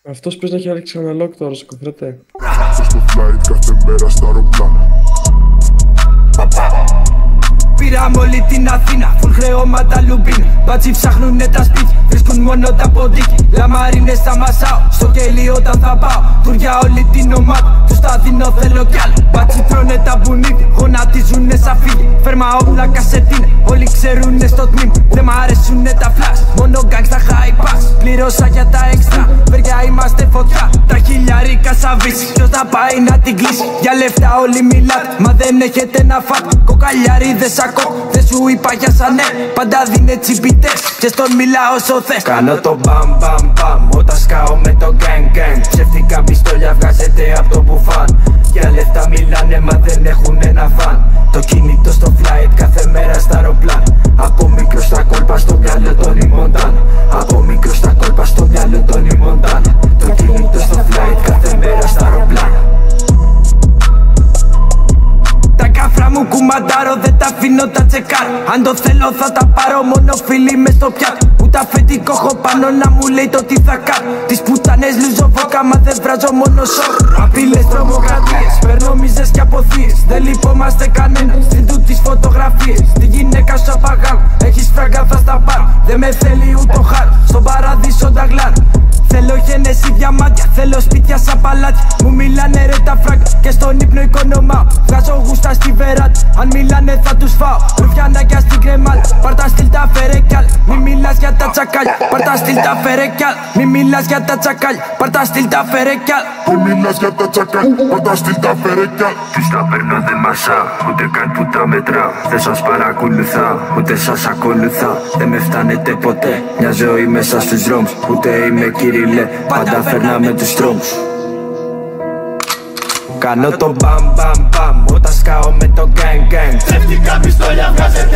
Αυτός πες να έχει άλεξει ένα lock τώρα, σκοφρέτε. Στο flight κάθε μέρα στα αεροπλάνα. Πήραμε όλη την Αθήνα, φουλ χρεώματα λουμπίνα. Μπάτσι ψάχνουνε τα σπίτια, βρίσκουν μόνο τα ποντίκια. Λαμαρίνες στα μασάω, στο κελί όταν θα πάω. Τουριά όλη την ομάδα, τους τα δίνω θέλω κι άλλο. Μπάτσι τρώνε τα μπουνίδια, γονατίζουνε σαν φίλοι. Φέρμα όπλα κασετίνα, όλοι ξέρουνε στο τμήμα. Δεν μ' αρέσουνε τα flash, μόνο gangs στα high pass. Πλήρωσα για τα έξτρα, βεριά είμαστε φωτιά. Τα χιλιάρικα σαν βύση, ποιος θα πάει να την κλείσει. Για λεφτά όλοι μιλάτε, μα δεν έχετε να φάτε. Κοκαλιάριδες ακόμα, δεν σου είπα για σανέ. Πάντα δίνε τσιπιτές, και στον μιλάω όσο θες. Κάνω το μπαμ μπαμ μπαμ, όταν σκάω με το gang gang. Ψεύτικα πιστόλια βγάζετε από το μπουφάν. Για λεφτά μιλάνε μα δεν έχουνε να φαν. Το κινητό στο flight κάθε μέρα στα αεροπλάνα. Από μικρό στα κόλπα στο μυαλό Τόνι Μοντάνα. Από μικρό στα κόλπα στο μυαλό Τόνι Μοντάνα. Το κινητό στο flight κάθε μέρα στα αεροπλάνα. Τα κάφρα μου κουμαντάρω, δεν τα αφήνω τα τσεκάρω. Αν το θέλω θα τα πάρω, μόνο φίλοι μες στο πιάτο. Ούτε αφεντικό έχω πάνω να μου λέει το τι θα κάνω. Τις πουτανές λουζοβόκα, μα δεν βράζω μόνο σοκ. Απειλές, τρομοκρατίες, παίρνω μίζες και αποθείες. Δεν λυπόμαστε κανένα, στην του τις φωτογραφίες. Τη γυναίκα σου απαγάλω, έχεις φράγκα θα στα πάρω. Δεν με θέλει ούτω χάρο, στον παραδείσο τα γλάρω. Θέλω γένεση διαμάντια, θέλω σπίτια σαν παλάτια. Μου μιλάνε ρε τα φράγκα και στον ύπνο οικονομάω. Βγάζω γούστα στη βεράντα, αν μιλάνε θα τους φάω. Ρουφιανάκια στην κρεμάλα, πάρτα στυλ τα φέρε κι άλλα. Μη μιλάς για τα τσακάλια, πάρτα στυλ τα φέρε κι άλλα. Μη μιλάς για τα τσακάλια, πάρτα στυλ τα φέρε κι άλλα. Μη μιλάς για τα τσακάλια, πάρτα στυλ τα φέρε κι άλλα. Τους τα παίρνω δεν μασάω, ούτε καν που τα μετράω. Δεν σας παρακολουθάω, ούτε σας ακολουθάω. Δεν με φτάνετε ποτέ, μια ζωή μέσα στους δρόμους. Ούτε είμαι Κυριλέ, πάντα φέρναμε τους τρόμους. Κάνω το μπαμ μπαμ μπαμ, όταν σκάω με το gang gang. Ψεύτικα πιστόλια βγάζετε